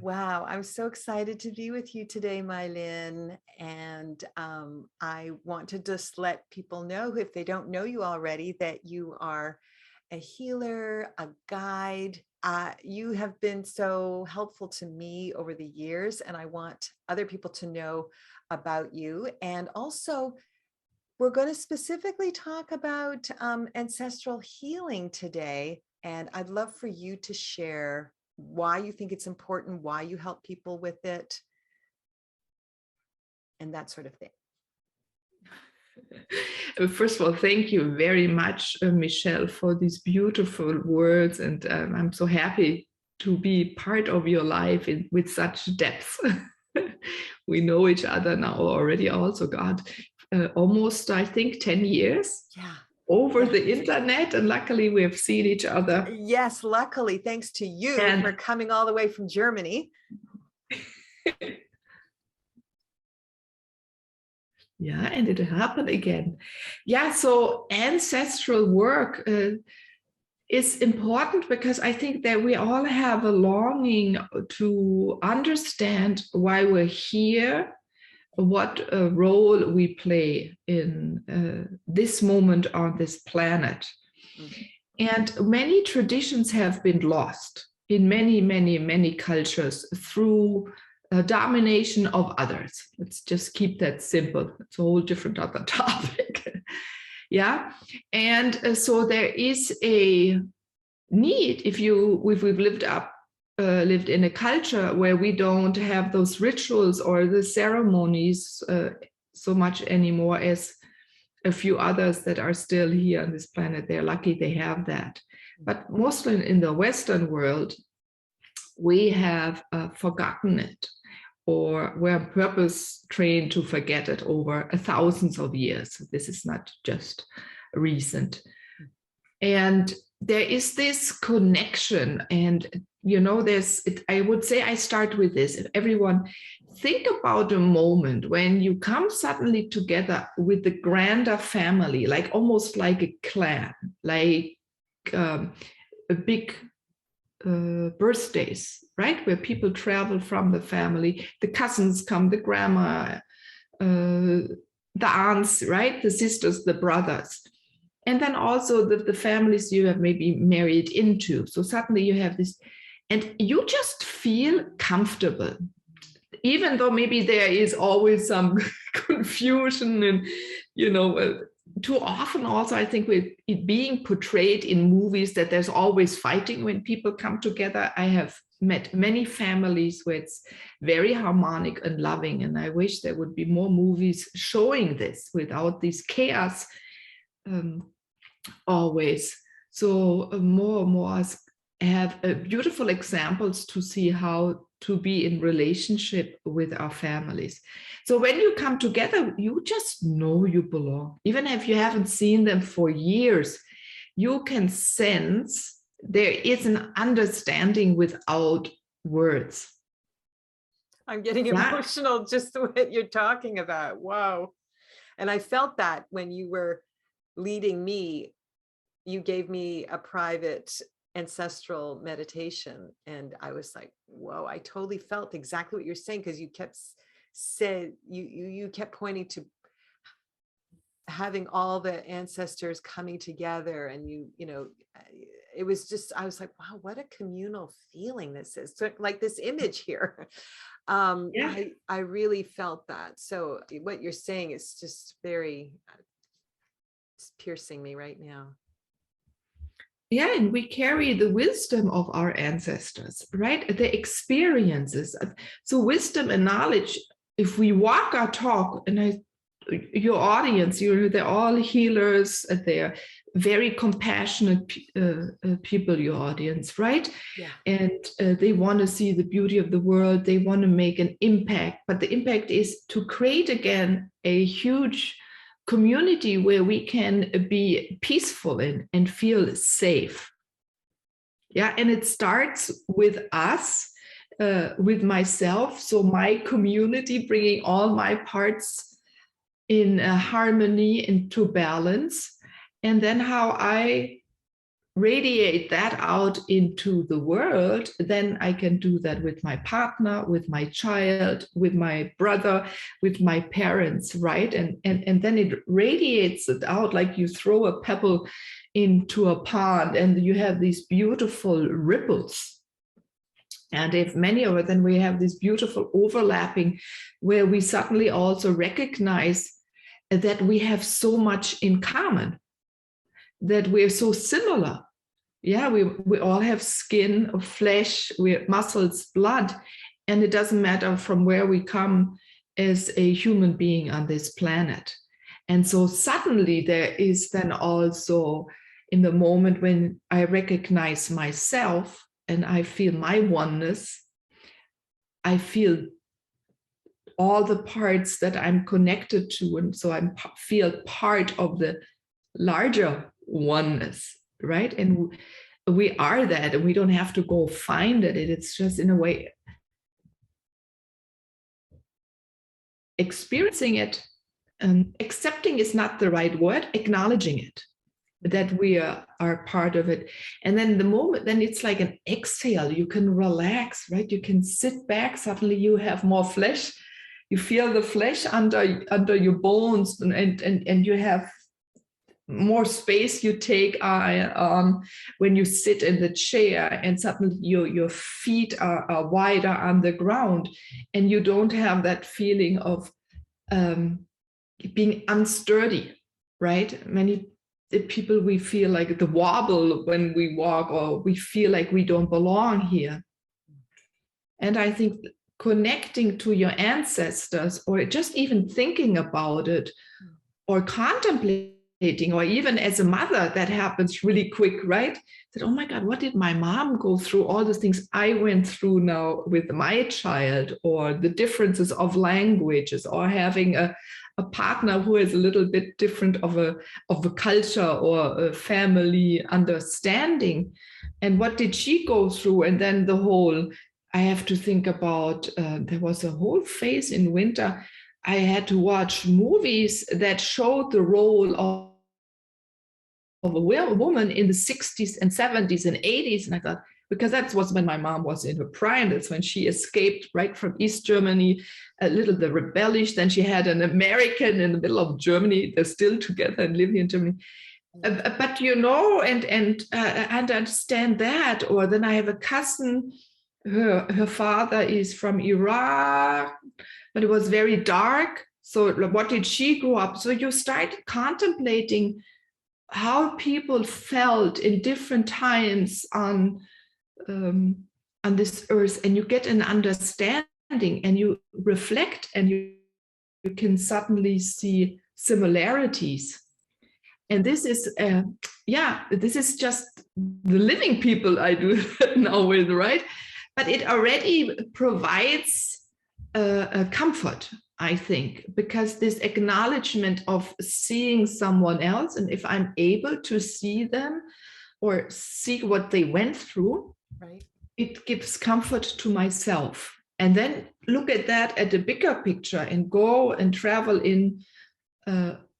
Wow, I'm so excited to be with you today, Meilin. And I want to just let people know, if they don't know you already, that you are a healer, a guide. You have been so helpful to me over the years, and I want other people to know about you. And also, we're going to specifically talk about ancestral healing today. And I'd love for you to share why you think it's important, why you help people with it, and that sort of thing. First of all, thank you very much, Michelle, for these beautiful words. And I'm so happy to be part of your life with such depth. We know each other now already, also, God, almost, I think, 10 years. Yeah. Over the internet, and luckily we have seen each other. Yes, luckily, thanks to you for coming all the way from Germany. Yeah, and it happened again. Yeah, so ancestral work is important because I think that we all have a longing to understand why we're here, what role we play in this moment on this planet. Mm-hmm. And many traditions have been lost in many cultures through domination of others. Let's just keep that simple. It's a whole different other topic. Yeah. And so there is a need, if we've lived in a culture where we don't have those rituals or the ceremonies so much anymore as a few others that are still here on this planet. They're lucky they have that. But mostly in the Western world, we have forgotten it, or we're on purpose trained to forget it over thousands of years. This is not just recent. And there is this connection, and I would say I start with this. If everyone think about a moment when you come suddenly together with the grander family, like almost like a clan, like a big birthdays, right? Where people travel from the family, the cousins come, the grandma, the aunts, right? The sisters, the brothers. And then also the families you have maybe married into. So suddenly you have this, and you just feel comfortable, even though maybe there is always some confusion and, too often also I think with it being portrayed in movies that there's always fighting when people come together. I have met many families where it's very harmonic and loving, and I wish there would be more movies showing this without this chaos always. So more and more have beautiful examples to see how to be in relationship with our families. So when you come together, you just know you belong. Even if you haven't seen them for years, you can sense there is an understanding without words. I'm getting emotional just what you're talking about. Wow. And I felt that when you were leading me, you gave me a private ancestral meditation, and I was like, whoa, I totally felt exactly what you're saying, because you kept pointing to having all the ancestors coming together, and it was just, I was like, wow, what a communal feeling this is. So, like this image here. Yeah. I really felt that. So what you're saying is just it's piercing me right now. Yeah, and we carry the wisdom of our ancestors, right? The experiences. So wisdom and knowledge, if we walk our talk, and your audience, they're all healers, they're very compassionate people, your audience, right? Yeah. And they want to see the beauty of the world. They want to make an impact, but the impact is to create again a huge community where we can be peaceful and feel safe. Yeah, and it starts with us, with myself. So my community, bringing all my parts in harmony, into balance, and then how I radiate that out into the world, then I can do that with my partner, with my child, with my brother, with my parents, right? And then it radiates it out like you throw a pebble into a pond and you have these beautiful ripples. And if many of it, then we have this beautiful overlapping where we suddenly also recognize that we have so much in common, that we're so similar. Yeah, we all have skin, flesh, we have muscles, blood, and it doesn't matter from where we come as a human being on this planet. And so suddenly there is then also, in the moment when I recognize myself and I feel my oneness, I feel all the parts that I'm connected to, and so I feel part of the larger oneness, right? And we are that, and we don't have to go find it. It's just, in a way, experiencing it. And accepting is not the right word, acknowledging it, that we are part of it. And then the moment, then it's like an exhale. You can relax, right? You can sit back. Suddenly you have more flesh. You feel the flesh under your bones, and you have more space you take when you sit in the chair, and suddenly your feet are wider on the ground, and you don't have that feeling of being unsturdy, right? Many people, we feel like the wobble when we walk, or we feel like we don't belong here. And I think connecting to your ancestors, or just even thinking about it, or contemplating, or even as a mother, that happens really quick, right? That, oh my God, what did my mom go through? All the things I went through now with my child, or the differences of languages, or having a partner who is a little bit different of a culture or a family understanding. And what did she go through? And then the whole, I have to think about, there was a whole phase in winter, I had to watch movies that showed the role of a woman in the 60s and 70s and 80s. And I thought, because that was when my mom was in her prime, that's when she escaped right from East Germany, a little the rebellious. Then she had an American in the middle of Germany. They're still together and living in Germany. But and understand that. Or then I have a cousin, her father is from Iraq, but it was very dark. So what did she grow up? So you start contemplating how people felt in different times on this earth, and you get an understanding, and you reflect, and you can suddenly see similarities. And this is this is just the living people I do now with, right? But it already provides a comfort, I think, because this acknowledgement of seeing someone else, and if I'm able to see them or see what they went through, right, it gives comfort to myself. And then look at that at the bigger picture, and go and travel in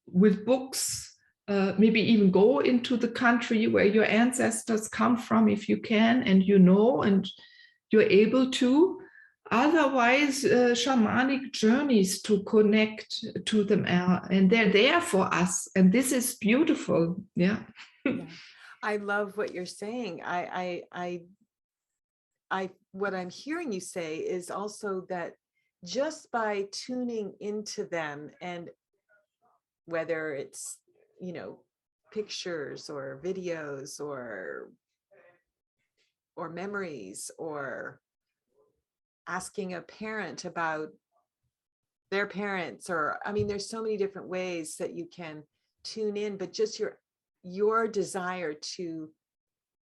with books, maybe even go into the country where your ancestors come from, if you can, and and you're able to. Otherwise, shamanic journeys to connect to them, and they're there for us, and this is beautiful. Yeah. I love what you're saying. What I'm hearing you say is also that just by tuning into them, and whether it's, pictures or videos or memories, or asking a parent about their parents, or, there's so many different ways that you can tune in, but just your desire to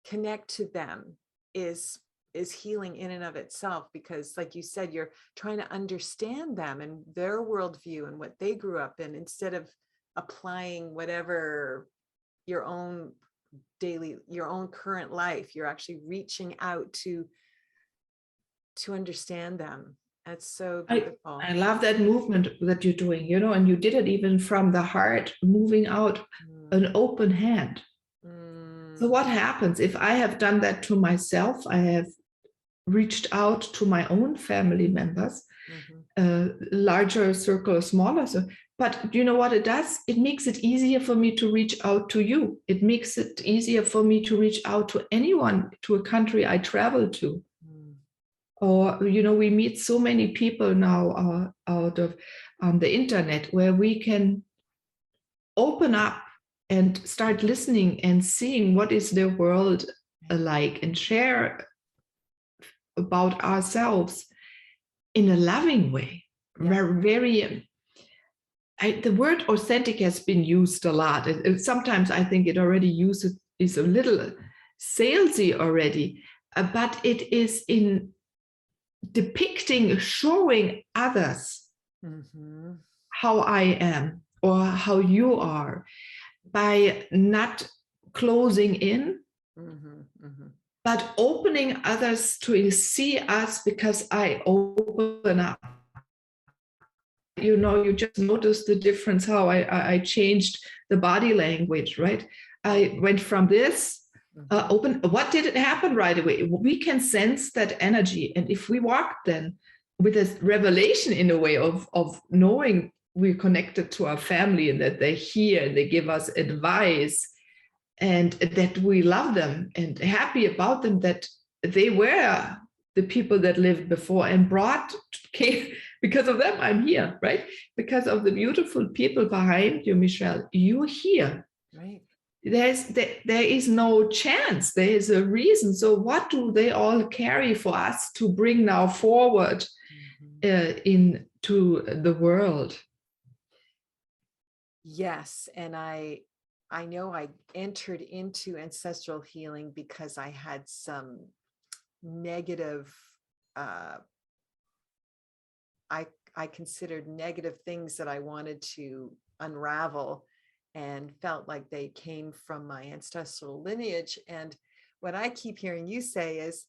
connect to them is healing in and of itself, because like you said, you're trying to understand them and their worldview and what they grew up in, instead of applying whatever your own current life. You're actually reaching out to understand them. That's so beautiful. I love that movement that you're doing, and you did it even from the heart, moving out an open hand. So what happens if I have done that to myself? I have reached out to my own family members, larger circle, smaller. So, but you know what it does? It makes it easier for me to reach out to you. It makes it easier for me to reach out to anyone, to a country I travel to. Or, you know, we meet so many people now out of on the internet where we can open up and start listening and seeing what is their world like, and share about ourselves in a loving way. Very, the word authentic has been used a lot. Sometimes I think it already is a little salesy already, but it is in depicting, showing others how I am or how you are, by not closing in, but opening others to see us because I open up. You know, you just notice the difference, how I changed the body language, right? I went from this open. What did it happen right away? We can sense that energy. And if we walk then with a revelation in a way of knowing we're connected to our family and that they're here and they give us advice and that we love them and happy about them, that they were the people that lived before and came because of them, I'm here, right? Because of the beautiful people behind you, Michelle, you're here. Right. There is no chance. There is a reason. So what do they all carry for us to bring now forward into the world? Yes, and I know I entered into ancestral healing because I had some negative, I considered negative things that I wanted to unravel, and felt like they came from my ancestral lineage. And what I keep hearing you say is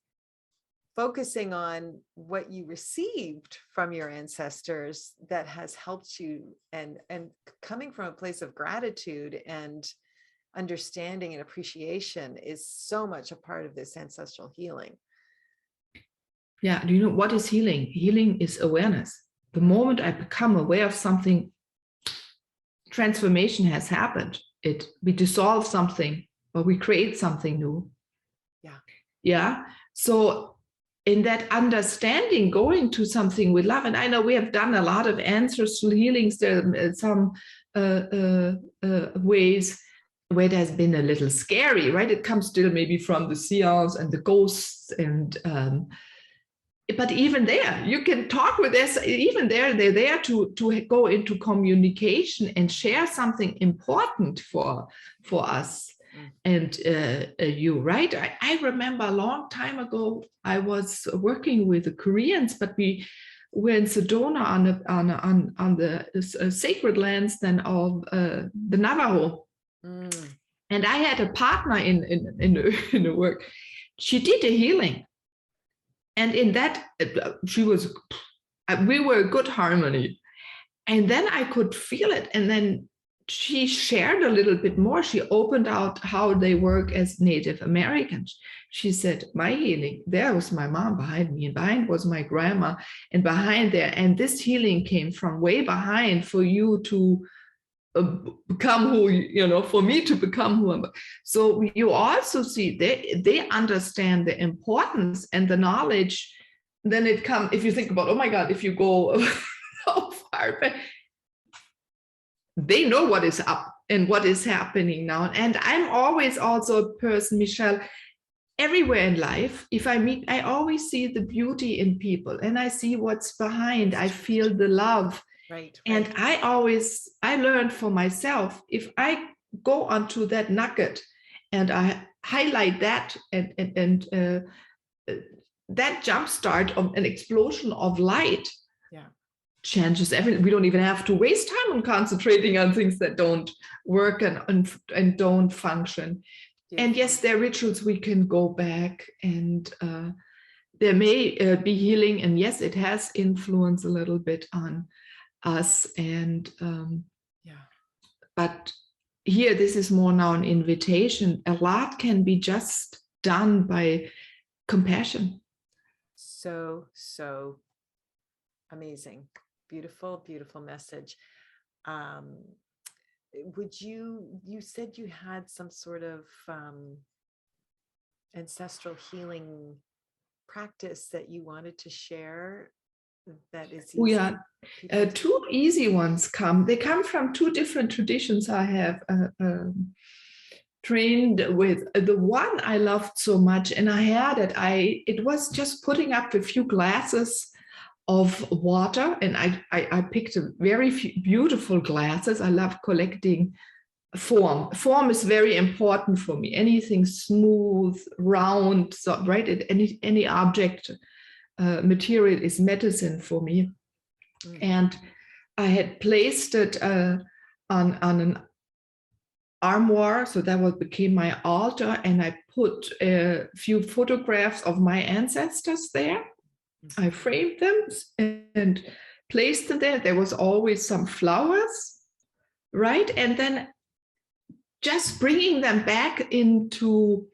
focusing on what you received from your ancestors that has helped you, and coming from a place of gratitude and understanding and appreciation is so much a part of this ancestral healing. Yeah, do you know what is healing? Healing is awareness. The moment I become aware of something, transformation has happened. We dissolve something or we create something new. Yeah. So in that understanding, going to something with love, and I know we have done a lot of ancestral healings. There are some ways where it has been a little scary, right? It comes still maybe from the seance and the ghosts, and but even there, you can talk with us. Even there, they're there to go into communication and share something important for us. And you, right? I remember a long time ago, I was working with the Koreans, but we were in Sedona on the sacred lands then of the Navajo. And I had a partner in the work. She did a healing. And in that, we were a good harmony. And then I could feel it. And then she shared a little bit more. She opened out how they work as Native Americans. She said, my healing, there was my mom behind me, and behind was my grandma, and behind there. And this healing came from way behind for you to become who, for me to become who I'm. So you also see they understand the importance and the knowledge. Then it comes, if you think about, oh my God, if you go so far back, they know what is up and what is happening now. And I'm always also a person, Michelle, everywhere in life, if I meet, I always see the beauty in people and I see what's behind. I feel the love. Right. And I learned for myself, if I go onto that nugget and I highlight that and that jumpstart of an explosion of light, changes everything. We don't even have to waste time on concentrating on things that don't work and don't function. And yes, there are rituals we can go back, and there may be healing, and yes, it has influence a little bit on us, and but here, this is more now an invitation. A lot can be just done by compassion. So amazing. Beautiful, beautiful message. Um, you said you had some sort of ancestral healing practice that you wanted to share that is We easy? are two easy ones they come from two different traditions I have trained with. The one I loved so much, and I had it was just putting up a few glasses of water, and I picked a very few beautiful glasses. I love collecting form is very important for me. Anything smooth, round, so right, any object material is medicine for me. And I had placed it on an armoire, so that became my altar, and I put a few photographs of my ancestors there. I framed them and placed them there. There was always some flowers, right? And then just bringing them back into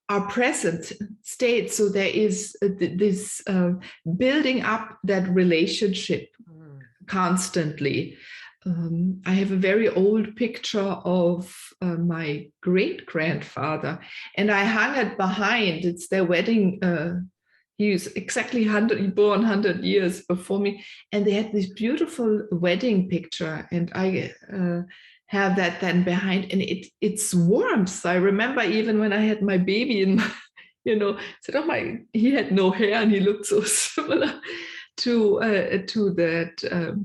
our present state. So there is this building up that relationship constantly. I have a very old picture of my great-grandfather, and I hung it behind. It's their wedding. He was exactly 100, he born 100 years before me, and they had this beautiful wedding picture, and I have that then behind, and it's warmth. I remember even when I had my baby, and said, "Oh my," he had no hair, and he looked so similar to that.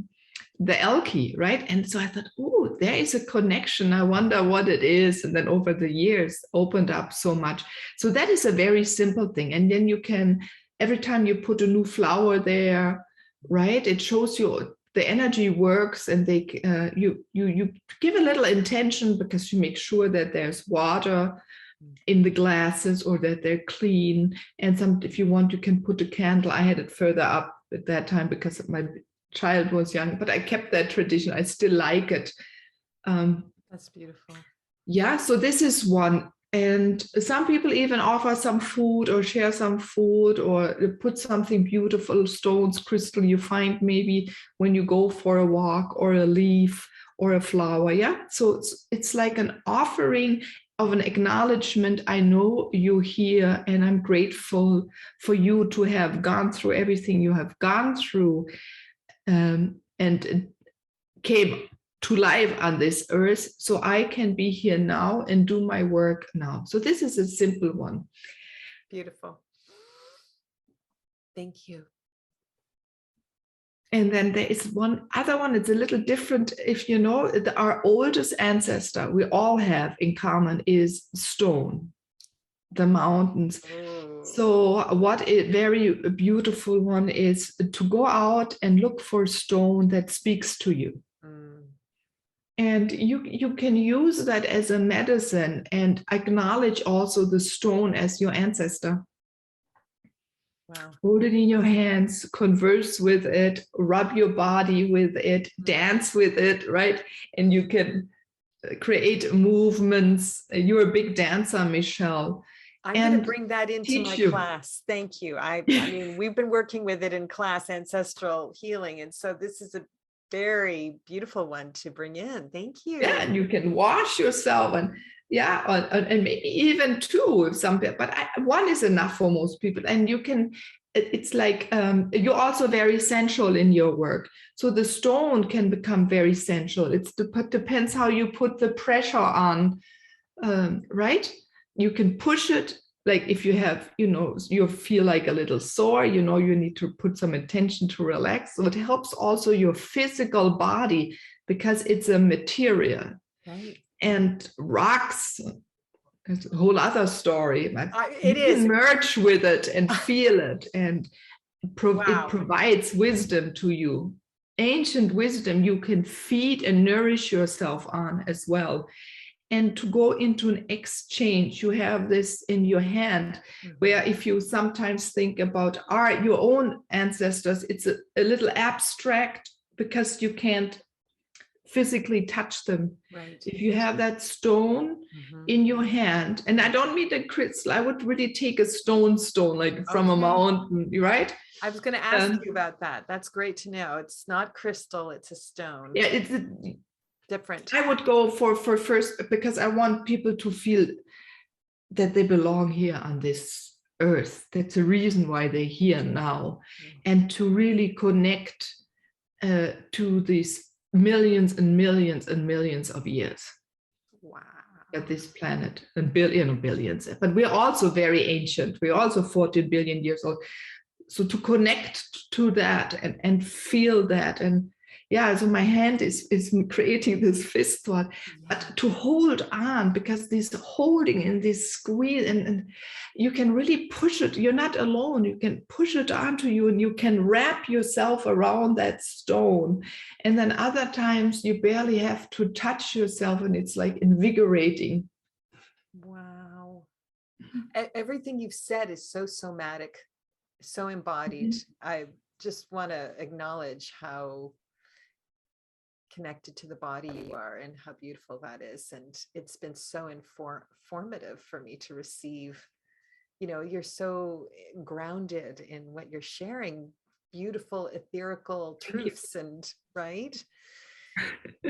The Ehlke, right? And so I thought, oh, there is a connection. I wonder what it is. And then over the years, opened up so much. So that is a very simple thing. And then you can, every time you put a new flower there, right? It shows you the energy works, and you give a little intention, because you make sure that there's water in the glasses, or that they're clean. And if you want, you can put a candle. I had it further up at that time because my child was young, but I kept that tradition. I still like it. That's beautiful. Yeah, so this is one. And some people even offer some food, or share some food, or put something beautiful, stones, crystal you find maybe when you go for a walk, or a leaf, or a flower. Yeah, so it's like an offering of an acknowledgement. I know you're here, and I'm grateful for you to have gone through everything you have gone through. And came to life on this earth, so I can be here now and do my work now. So this is a simple one. Beautiful. Thank you. And then there is one other one. It's a little different. If you know, our oldest ancestor we all have in common is stone, the mountains. So what a very beautiful one is to go out and look for a stone that speaks to you. And you can use that as a medicine, and acknowledge also the stone as your ancestor. Wow. Hold it in your hands, converse with it, rub your body with it, dance with it, right? And you can create movements. You're a big dancer, Michelle. I'm going to bring that into my class. Thank you. I mean, we've been working with it in class, ancestral healing. And so this is a very beautiful one to bring in. Thank you. Yeah, and you can wash yourself, and and maybe even two, but one is enough for most people. And you can, it's like, you're also very sensual in your work. So the stone can become very sensual. It depends how you put the pressure on, right? You can push it, like if you have, you feel like a little sore, you need to put some intention to relax. So it helps also your physical body, because it's a material. Right. And rocks, it's a whole other story. But you can merge with it and feel it, and it provides wisdom to you. Ancient wisdom you can feed and nourish yourself on as well. And to go into an exchange, you have this in your hand, where if you sometimes think about your own ancestors, it's a little abstract, because you can't physically touch them. Right. If you have that stone in your hand, and I don't mean the crystal, I would really take a stone, like from a Okay. mountain, right? I was going to ask you about that. That's great to know. It's not crystal, it's a stone. Yeah, it's different. I would go for first, because I want people to feel that they belong here on this earth. That's the reason why they're here now. And to really connect to these millions and millions and millions of years. Wow. At this planet, and billions, but we're also very ancient. We're also 14 billion years old. So to connect to that and feel that, and yeah, so my hand is creating this fist thought, but to hold on, because this holding and this squeeze, and you can really push it. You're not alone. You can push it onto you, and you can wrap yourself around that stone. And then other times you barely have to touch yourself, and it's like invigorating. Wow. Everything you've said is so somatic, so embodied. I just want to acknowledge how connected to the body you are and how beautiful that is. And it's been so informative for me to receive. You're so grounded in what you're sharing, beautiful etherical truths, and right.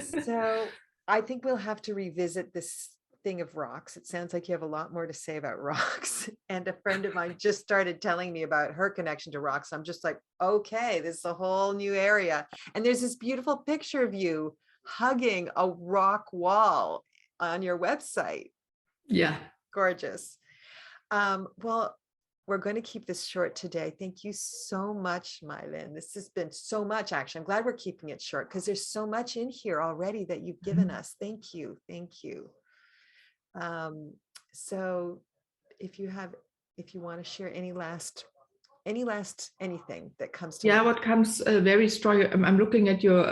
So I think we'll have to revisit this thing of rocks. It sounds like you have a lot more to say about rocks. And a friend of mine just started telling me about her connection to rocks. I'm just like, okay, this is a whole new area. And there's this beautiful picture of you hugging a rock wall on your website. Yeah. Gorgeous. Well, we're going to keep this short today. Thank you so much, Meilin. This has been so much, actually. I'm glad we're keeping it short because there's so much in here already that you've given us. Thank you. Thank you. So if you want to share any last anything that comes to mind. What comes very strong, I'm looking at your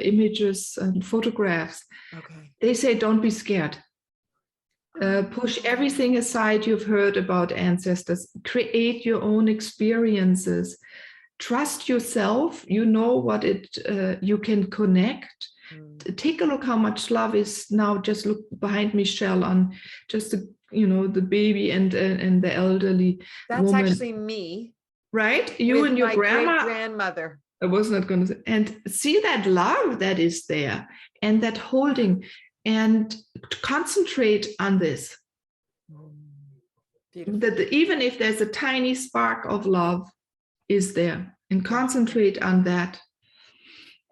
images and photographs. Okay. They say, don't be scared. Push everything aside you've heard about ancestors. Create your own experiences. Trust yourself. You know what you can connect. Take a look how much love is now. Just look behind Michelle on just the baby and the elderly. That's woman. Actually me. Right? You and your grandma. Grandmother. I was not going to say. And see that love that is there, and that holding, and concentrate on this. That even if there's a tiny spark of love is there, and concentrate on that,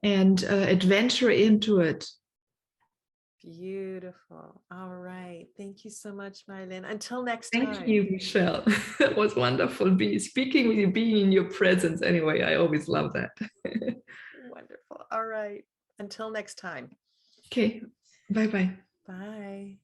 and adventure into it. Beautiful. All right. Thank you so much, Meilin. Until next time. Thank you, Michelle. It was wonderful speaking with you, being in your presence. Anyway, I always love that. Wonderful. All right. Until next time. Okay. Bye-bye. Bye.